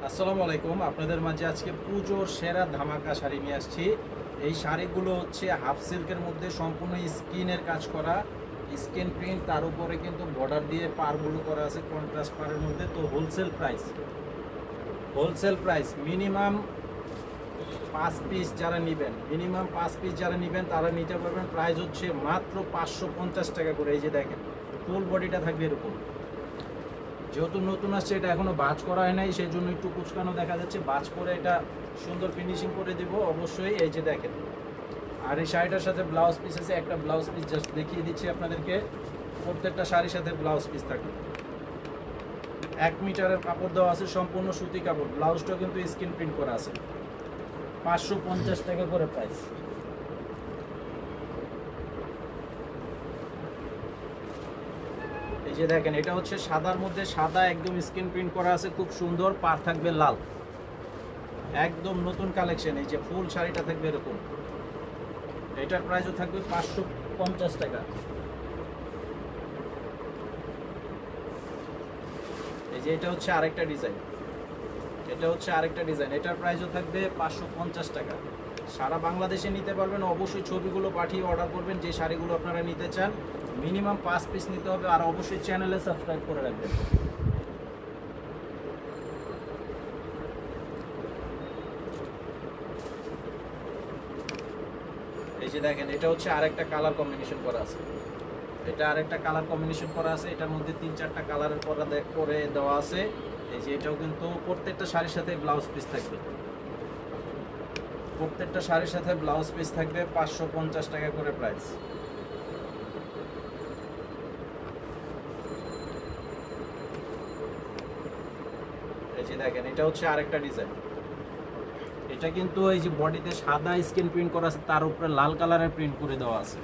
আসসালামু আলাইকুম। আপনাদের মাঝে আজকে পুজোর সেরা ধামাকা শাড়ি নিয়ে আসছি। এই শাড়িগুলো হচ্ছে হাফ সিল্কের মধ্যে সম্পূর্ণ স্কিনের কাজ করা, স্কিন প্রিন্ট, তার উপরে কিন্তু বর্ডার দিয়ে পারগুলো করা আছে কন্ট্রাস্ট পারের মধ্যে। তো হোলসেল প্রাইস মিনিমাম 5 পিস যারা নেবেন তারা নিতে পারবেন। প্রাইস হচ্ছে মাত্র 550 টাকা করে। এই যে দেখেন, ফুল বডিটা থাকবে এরকম। যেহেতু নতুন আসছে, এটা এখনো বাজ করা হয় নাই, সেই জন্য একটু কুচকানো দেখা যাচ্ছে। বাজ করে এটা সুন্দর ফিনিশিং করে দিব অবশ্যই। এই যে দেখেন, আর এই শাড়িটার সাথে ব্লাউজ পিস আছে। একটা ব্লাউজ পিস জাস্ট দেখিয়ে দিচ্ছি আপনাদেরকে। প্রত্যেকটা শাড়ির সাথে ব্লাউজ পিস থাকবে। 1 মিটারের কাপড় দেওয়া আছে, সম্পূর্ণ সুতি কাপড়। ব্লাউজটাও কিন্তু স্ক্রিন প্রিন্ট করা আছে। 550 টাকা করে প্রাইস। এই যে দেখেন, এটা হচ্ছে সাদার মধ্যে সাদা, একদম স্ক্রিন প্রিন্ট করা আছে, খুব সুন্দর। পার থাকবে লাল, একদম নতুন কালেকশন। এই যে ফুল শাড়িটা থাকবে এরকম। এটার প্রাইসও থাকবে 550 টাকা। এই যে এটা হচ্ছে আরেকটা ডিজাইন, এটার প্রাইসও থাকবে 550 টাকা। সারা বাংলাদেশে নিতে পারবেন। অবশ্যই ছবিগুলো পাঠিয়ে অর্ডার করবেন যে শাড়িগুলো আপনারা নিতে চান। মিনিমাম 5 পিস নিতে হবে। আর অবশ্যই চ্যানেলে সাবস্ক্রাইব করে রাখবেন। এই যে দেখেন, এটা হচ্ছে আরেকটা কালার কম্বিনেশন করা আছে। এটার মধ্যে 3-4টা কালারের করে দেওয়া আছে। এই যে এটাও কিন্তু প্রত্যেকটা শাড়ির সাথে ব্লাউজ পিস থাকবে। 550 টাকা করে প্রাইস। এই যে দেখেন, এটা হচ্ছে আরেকটা ডিজাইন। এটা কিন্তু এই যে বডিতে সাদা স্ক্রিন প্রিন্ট করা আছে, তার উপরে লাল কালারের প্রিন্ট করে দেওয়া আছে।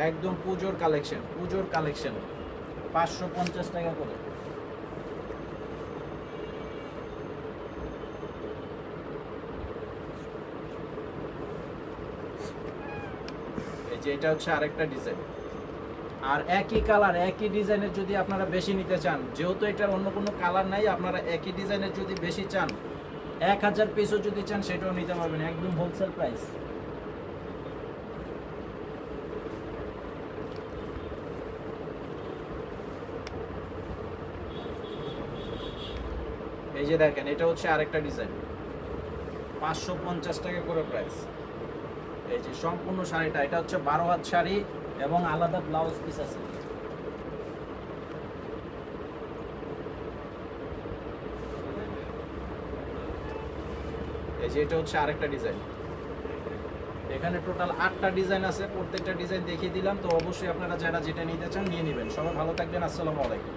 একদম পুজোর কালেকশন। 550 টাকা করে। এই যে এটা হচ্ছে আরেকটা ডিজাইন। আর একই কালার একই ডিজাইনের যদি আপনারা বেশি নিতে চান, যেহেতু এটার অন্য কোনো কালার নাই, আপনারা একই ডিজাইনের যদি বেশি চান, 1000 পিসও যদি চান সেটাও নিতে পারবেন। একদম হোলসেল প্রাইস। এই যে দেখেন, এটা হচ্ছে আরেকটা ডিজাইন। 550 টাকা করে প্রাইস। এই যে সম্পূর্ণ শাড়িটা, এটা হচ্ছে 12 হাত শাড়ি এবং আলাদা ব্লাউজ পিস আছে। এই যে এটা হচ্ছে আরেকটা ডিজাইন। এখানে টোটাল 8টা ডিজাইন আছে, প্রত্যেকটা ডিজাইন দেখিয়ে দিলাম। তো অবশ্যই আপনারা যারা যেটা নিতে চান নিয়ে নেবেন। সবাই ভালো থাকবেন। আসসালামু আলাইকুম।